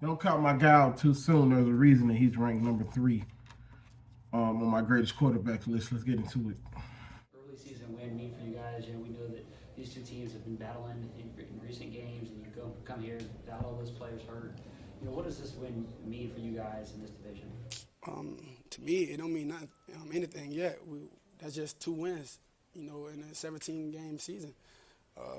Don't count my guy out too soon. There's a reason that he's ranked number 3 on my greatest quarterback list. Let's get into it. Early season win mean for you guys? We know that these two teams have been battling in recent games, and you come here without all those players hurt. What does this win mean for you guys in this division? To me, it don't mean nothing, anything yet. That's just 2 wins, in a 17-game season.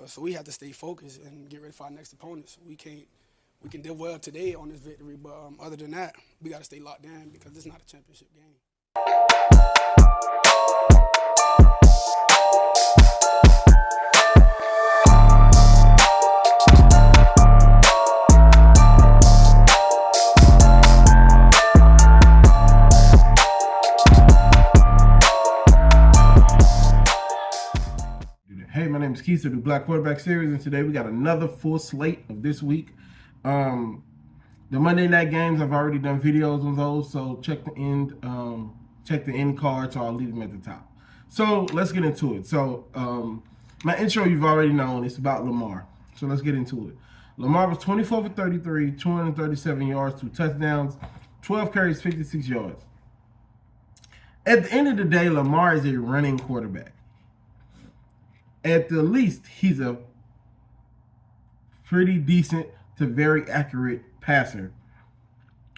So we have to stay focused and get ready for our next opponents. We can do well today on this victory, but other than that, we got to stay locked in because this is not a championship game. Hey, my name is Keith of the Black Quarterback Series, and today we got another full slate of this week. The Monday night games, I've already done videos on those, so check the end card, so I'll leave them at the top. So let's get into it. So my intro you've already known. It's about Lamar. So let's get into it. Lamar was 24 for 33, 237 yards, 2 touchdowns, 12 carries, 56 yards. At the end of the day, Lamar is a running quarterback. At the least, he's a pretty decent to very accurate passer.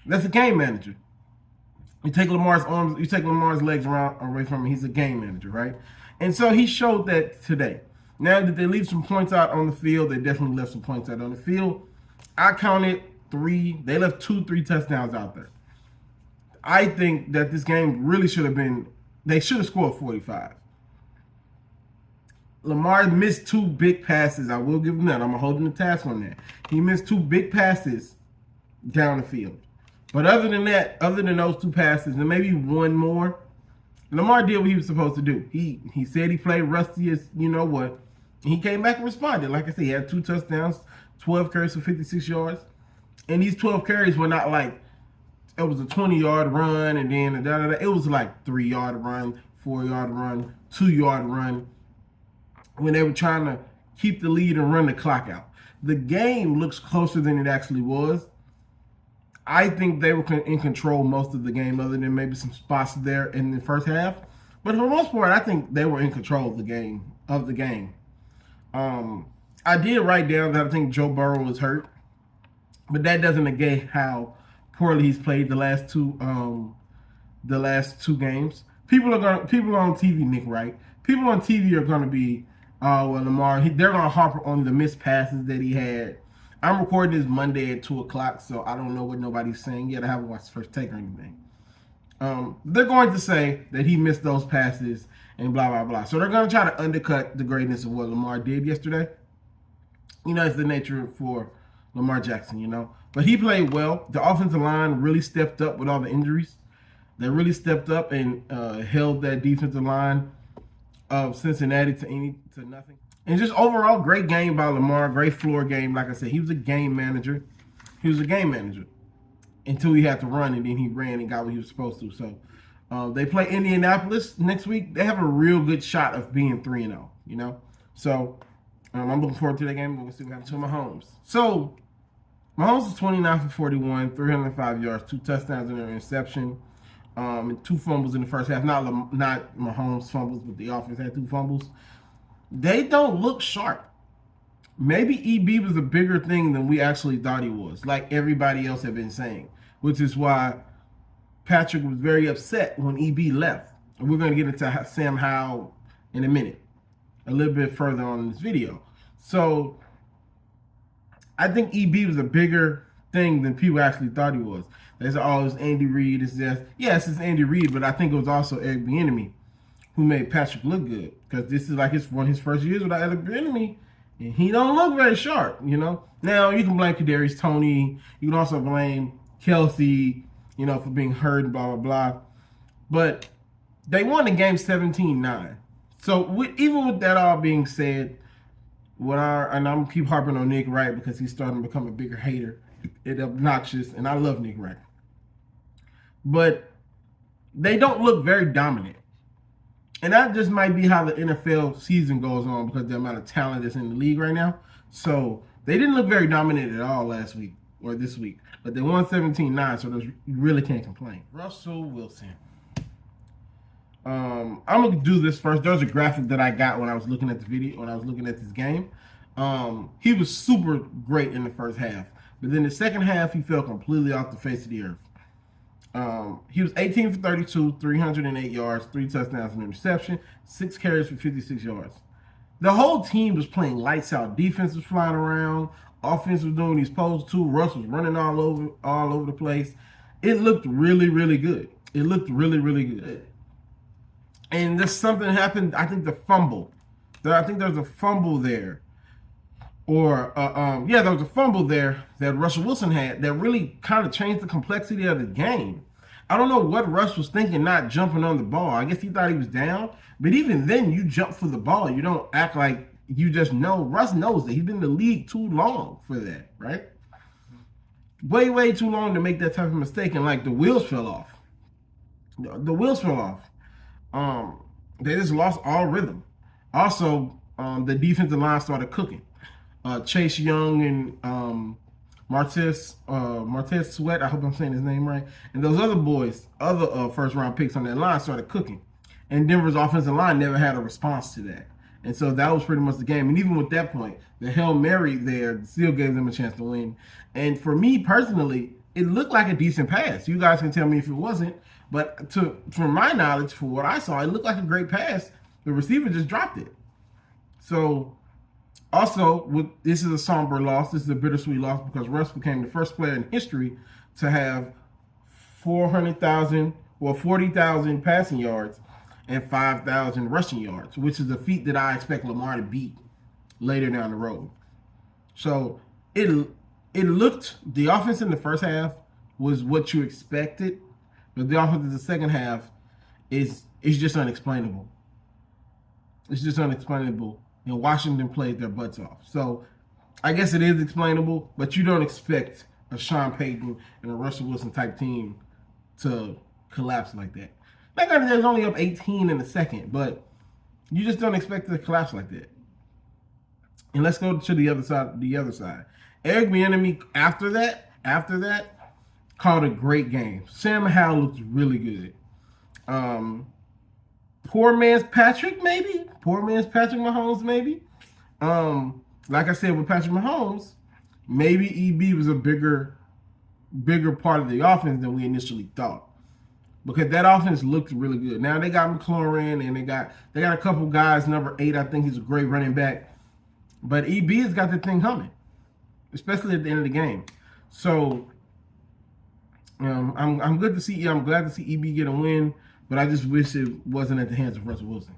That's a game manager. You take Lamar's arms, you take Lamar's legs away from him, he's a game manager, right? And so he showed that today. Now, did they leave some points out on the field? They definitely left some points out on the field. I counted 3. They left 3 touchdowns out there. I think that this game really should have been, they should have scored 45. Lamar missed 2 big passes. I will give him that. I'm holding the task on that. He missed 2 big passes down the field. But other than that, other than those 2 passes, and maybe one more, Lamar did what he was supposed to do. He said he played rusty as you know what. He came back and responded. Like I said, he had 2 touchdowns, 12 carries for 56 yards. And these 12 carries were not like, it was a 20-yard run and then da-da-da. It was like 3-yard run, 4-yard run, 2-yard run, when they were trying to keep the lead and run the clock out. The game looks closer than it actually was. I think they were in control most of the game, other than maybe some spots there in the first half. But for the most part, I think they were in control of the game. I did write down that I think Joe Burrow was hurt, but that doesn't negate how poorly he's played the last two games. People on TV, Nick, right? People on TV are going to be, Lamar, they're going to harp on the missed passes that he had. I'm recording this Monday at 2 o'clock, so I don't know what nobody's saying yet. I haven't watched the first take or anything. They're going to say that he missed those passes and blah, blah, blah. So they're going to try to undercut the greatness of what Lamar did yesterday. It's the nature for Lamar Jackson, But he played well. The offensive line really stepped up with all the injuries. They really stepped up and held that defensive line of Cincinnati to nothing. And just overall, great game by Lamar, great floor game. Like I said, he was a game manager. Until he had to run, and then he ran and got what he was supposed to. So they play Indianapolis next week. They have a real good shot of being 3-0, So I'm looking forward to that game. We're going to see what happens to Mahomes. So Mahomes is 29 for 41, 305 yards, 2 touchdowns and an interception. And 2 fumbles in the first half. Not Mahomes fumbles, but the offense had 2 fumbles. They don't look sharp. Maybe EB was a bigger thing than we actually thought he was, like everybody else had been saying, which is why Patrick was very upset when EB left. And we're going to get into Sam Howell in a minute, a little bit further on in this video. So I think EB was a bigger thing than people actually thought he was. They said, oh, it's Andy Reid. It's it's Andy Reid, but I think it was also Eric Bieniemy who made Patrick look good, because this is like one of his first years without Eric Bieniemy, and he don't look very sharp, Now, you can blame Kadarius Toney. You can also blame Kelsey, for being hurt and blah, blah, blah. But they won the game 17-9. So even with that all being said, and I'm going to keep harping on Nick Wright because he's starting to become a bigger hater and obnoxious, and I love Nick Wright. But they don't look very dominant. And that just might be how the NFL season goes on, because the amount of talent that's in the league right now. So they didn't look very dominant at all last week. or this week. But they won 17-9, so you really can't complain. Russell Wilson. I'm gonna do this first. There's a graphic that I got when I was looking at the video, when I was looking at this game. He was super great in the first half, but then the second half he fell completely off the face of the earth. He was 18 for 32, 308 yards, 3 touchdowns and interception, 6 carries for 56 yards. The whole team was playing lights out. Defense was flying around. Offense was doing what he's supposed to. Russ was running all over the place. It looked really, really good. It looked really, really good. And there's something happened. I think the fumble. I think there's a fumble there. Or, there was a fumble there that Russell Wilson had that really kind of changed the complexity of the game. I don't know what Russ was thinking not jumping on the ball. I guess he thought he was down. But even then, you jump for the ball. You don't act like you just know. Russ knows that. He's been in the league too long for that, right? Way, way too long to make that type of mistake. And, like, the wheels fell off. The wheels fell off. They just lost all rhythm. Also, the defensive line started cooking. Chase Young and Martez Sweat, I hope I'm saying his name right, and those other boys, other first-round picks on that line started cooking. And Denver's offensive line never had a response to that. And so that was pretty much the game. And even with that point, the Hail Mary there still gave them a chance to win. And for me personally, it looked like a decent pass. You guys can tell me if it wasn't. But from my knowledge, for what I saw, it looked like a great pass. The receiver just dropped it. So, also, this is a somber loss. This is a bittersweet loss because Russ became the first player in history to have 40,000 passing yards and 5,000 rushing yards, which is a feat that I expect Lamar to beat later down the road. So, it looked, the offense in the first half was what you expected. But the offense in the second half is just unexplainable. It's just unexplainable. And Washington played their butts off. So I guess it is explainable, but you don't expect a Sean Payton and a Russell Wilson type team to collapse like that. That guy is only up 18 in the second, but you just don't expect it to collapse like that. And let's go to the other side. Eric Bieniemy after that, called a great game. Sam Howell looked really good. Poor man's Patrick Mahomes, maybe. Like I said with Patrick Mahomes, maybe EB was a bigger part of the offense than we initially thought. Because that offense looked really good. Now they got McLaurin and they got a couple guys. Number 8, I think he's a great running back. But EB has got the thing humming, especially at the end of the game. So I'm glad to see EB get a win, but I just wish it wasn't at the hands of Russell Wilson.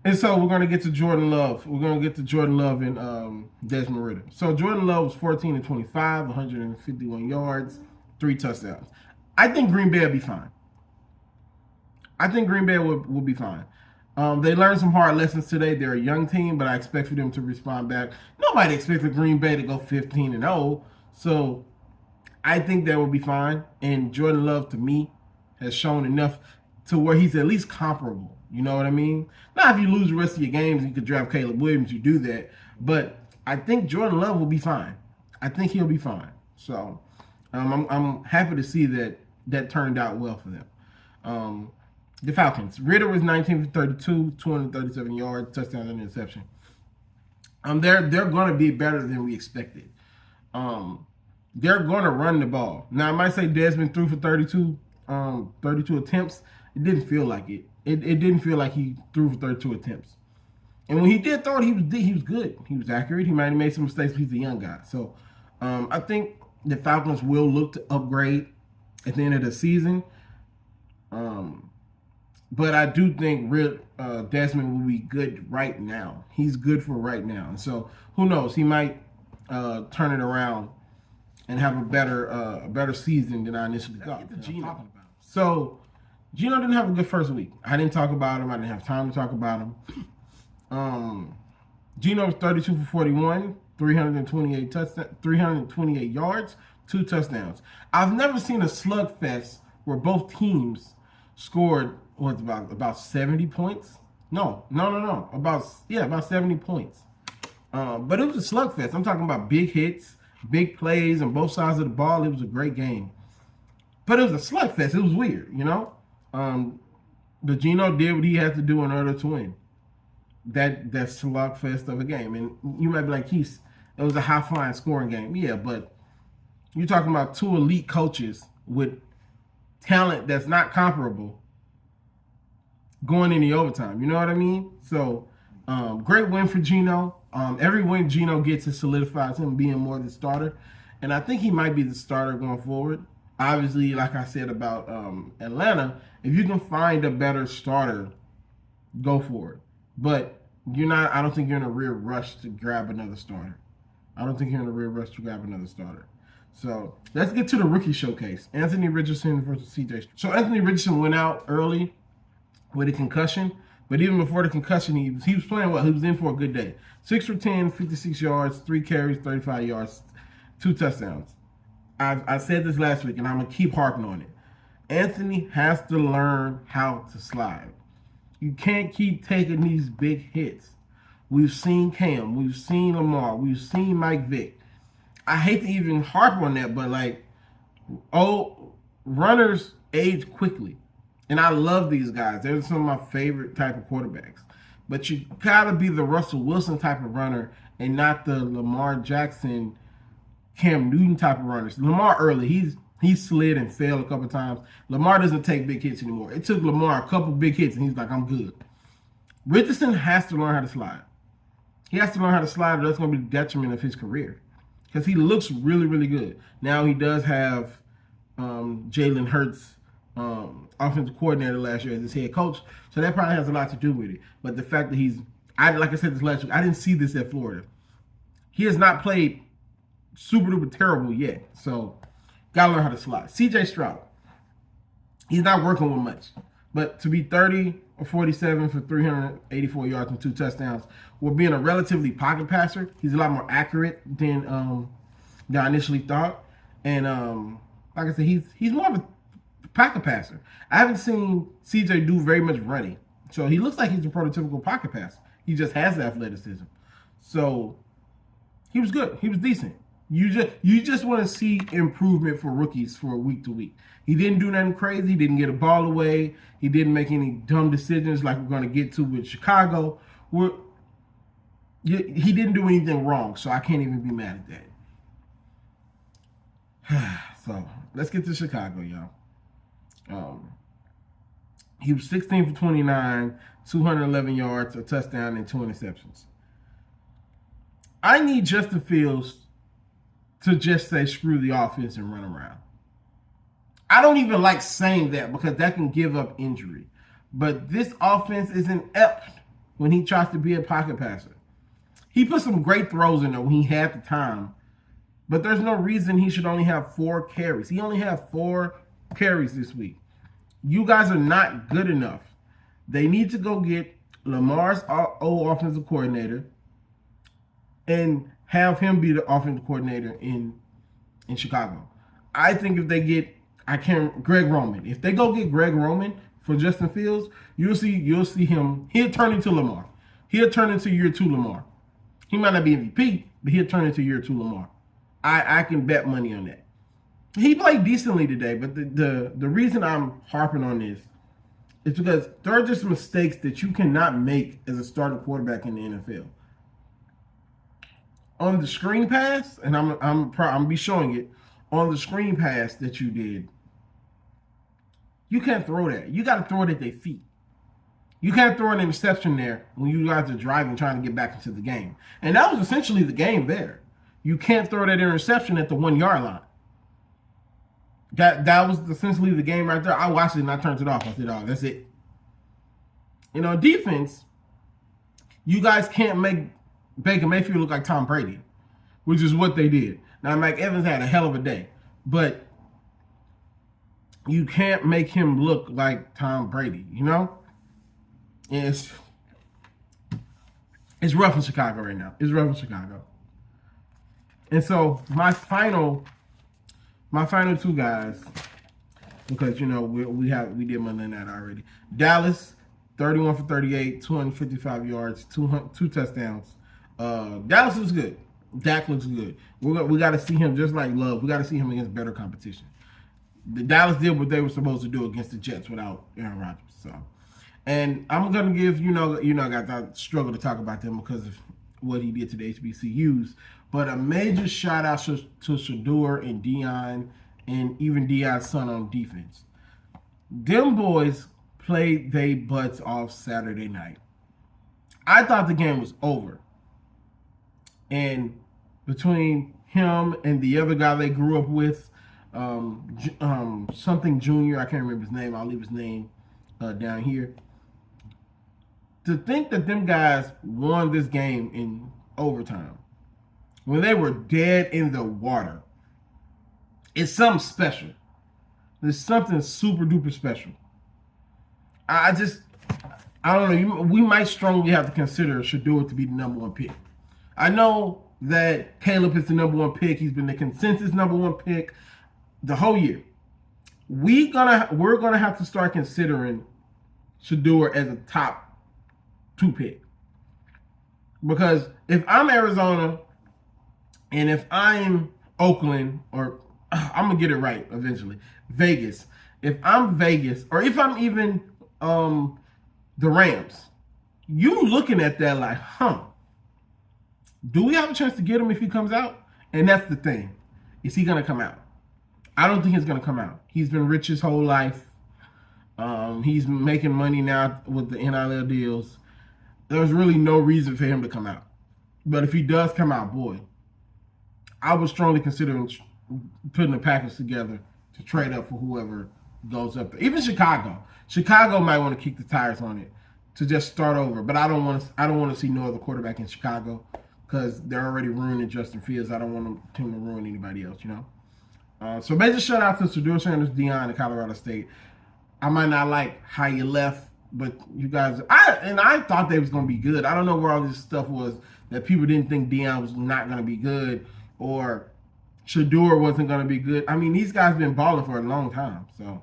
And so we're going to get to Jordan Love. We're going to get to Jordan Love and Desmond Ridder. So Jordan Love was 14 and 25, 151 yards, 3 touchdowns. I think Green Bay will be fine. I think Green Bay will be fine. They learned some hard lessons today. They're a young team, but I expect for them to respond back. Nobody expected Green Bay to go 15-0, so I think that will be fine. And Jordan Love, to me, has shown enough to where he's at least comparable. You know what I mean? Now, if you lose the rest of your games, you could draft Caleb Williams, you do that. But I think Jordan Love will be fine. I think he'll be fine. So I'm happy to see that turned out well for them. The Falcons. Ridder was 19 for 32, 237 yards, touchdown and interception. They're going to be better than we expected. They're going to run the ball. Now, I might say Desmond threw for 32 attempts. It didn't feel like it. It didn't feel like he threw for 32 attempts. And when he did throw it, he was good. He was accurate. He might have made some mistakes, but he's a young guy. So I think the Falcons will look to upgrade at the end of the season. But I do think Desmond will be good right now. He's good for right now. And so who knows? He might turn it around and have a better season than I initially thought. So Geno didn't have a good first week. I didn't talk about him. I didn't have time to talk about him. Geno was 32 for 41, 328 yards, 2 touchdowns. I've never seen a slugfest where both teams scored about 70 points. No. About 70 points. But it was a slugfest. I'm talking about big hits. big plays on both sides of the ball. It was a great game. But it was a slugfest. It was weird, you know? But Geno did what he had to do in order to win. That slugfest of a game. And you might be like, it was a high-flying scoring game. Yeah, but you're talking about two elite coaches with talent that's not comparable going into overtime. You know what I mean? So, great win for Geno. Every win Geno gets, it solidifies him being more the starter. And I think he might be the starter going forward. Obviously, like I said about Atlanta, if you can find a better starter, go for it. But I don't think you're in a real rush to grab another starter. So let's get to the rookie showcase. Anthony Richardson versus CJ. So Anthony Richardson went out early with a concussion. But even before the concussion, he was playing well. He was in for a good day. 6 for 10, 56 yards, 3 carries, 35 yards, 2 touchdowns. I said this last week, and I'm going to keep harping on it. Anthony has to learn how to slide. You can't keep taking these big hits. We've seen Cam. We've seen Lamar. We've seen Mike Vick. I hate to even harp on that, but runners age quickly. And I love these guys. They're some of my favorite type of quarterbacks. But you got to be the Russell Wilson type of runner and not the Lamar Jackson, Cam Newton type of runners. Lamar early, he slid and failed a couple times. Lamar doesn't take big hits anymore. It took Lamar a couple big hits, and he's like, I'm good. Richardson has to learn how to slide. He has to learn how to slide, or that's going to be the detriment of his career. Because he looks really, really good. Now he does have Jalen Hurts, offensive coordinator last year as his head coach, so that probably has a lot to do with it. But the fact that like I said this last week, I didn't see this at Florida. He has not played super duper terrible yet, so gotta learn how to slide. CJ Stroud, he's not working with much, but to be 30 or 47 for 384 yards and 2 touchdowns, while being a relatively pocket passer, he's a lot more accurate than I initially thought. And like I said, he's more of a pocket passer. I haven't seen CJ do very much running, so he looks like he's a prototypical pocket passer. He just has the athleticism. So he was good. He was decent. You just want to see improvement for rookies for week to week. He didn't do nothing crazy. He didn't get a ball away. He didn't make any dumb decisions like we're going to get to with Chicago. He didn't do anything wrong, so I can't even be mad at that. So let's get to Chicago, y'all. He was 16 for 29, 211 yards, a touchdown, and 2 interceptions. I need Justin Fields to just say screw the offense and run around. I don't even like saying that because that can give up injury. But this offense is inept when he tries to be a pocket passer. He put some great throws in there when he had the time, but there's no reason he should only have 4 carries. He only had 4 carries this week. You guys are not good enough. They need to go get Lamar's old offensive coordinator and have him be the offensive coordinator in Chicago. I think if they get Greg Roman. If they go get Greg Roman for Justin Fields, you'll see him. He'll turn into Lamar. He'll turn into year 2 Lamar. He might not be MVP, but he'll turn into year 2 Lamar. I can bet money on that. He played decently today, but the reason I'm harping on this is because there are just mistakes that you cannot make as a starting quarterback in the NFL. On the screen pass, and I'm gonna be showing it on the screen pass that you did. You can't throw that. You got to throw it at their feet. You can't throw an interception there when you guys are driving, trying to get back into the game. And that was essentially the game there. You can't throw that interception at the 1-yard line. That was essentially the game right there. I watched it and I turned it off. I said, oh, that's it. Defense, you guys can't make Baker Mayfield look like Tom Brady, which is what they did. Now, Mike Evans had a hell of a day, but you can't make him look like Tom Brady, It's rough in Chicago right now. It's rough in Chicago. And so my final 2 guys, because we did Monday night already. Dallas, 31 for 38, 255 yards, 2 touchdowns. Dallas was good. Dak looks good. We got to see him just like Love. We got to see him against better competition. The Dallas did what they were supposed to do against the Jets without Aaron Rodgers. So, and I'm gonna give I got that struggle to talk about them because of what he did to the HBCUs. But a major shout out to Shador and Dion and even Dion's son on defense. Them boys played their butts off Saturday night. I thought the game was over. And between him and the other guy they grew up with, something Junior, I can't remember his name. I'll leave his name down here. To think that them guys won this game in overtime when they were dead in the water, it's something special. There's something super duper special. I don't know. We might strongly have to consider Shador to be the number one pick. I know that Caleb is the number one pick. He's been the consensus number one pick the whole year. We're gonna have to start considering Shador as a top 2 pick. Because if I'm Arizona and if I'm Oakland, or I'm gonna get it right eventually, Vegas. If I'm Vegas, or if I'm even the Rams, you looking at that like, do we have a chance to get him if he comes out? And that's the thing. Is he going to come out? I don't think he's going to come out. He's been rich his whole life. He's making money now with the NIL deals. There's really no reason for him to come out. But if he does come out, boy, I would strongly consider putting the package together to trade up for whoever goes up there. Even Chicago. Chicago might want to kick the tires on it to just start over. But I don't want to see no other quarterback in Chicago because they're already ruining Justin Fields. I don't want them to ruin anybody else, So major shout out to Shador Sanders, Dion, and Colorado State. I might not like how you left, but you guys, I thought they was gonna be good. I don't know where all this stuff was that people didn't think Dion was not gonna be good or Shador wasn't gonna be good. I mean, these guys been balling for a long time. So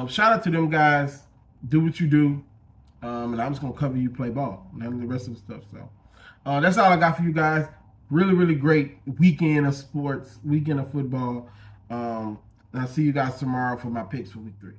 shout out to them guys. Do what you do. And I'm just gonna cover you play ball and the rest of the stuff. So that's all I got for you guys. Really, really great weekend of sports, weekend of football. And I'll see you guys tomorrow for my picks for week 3.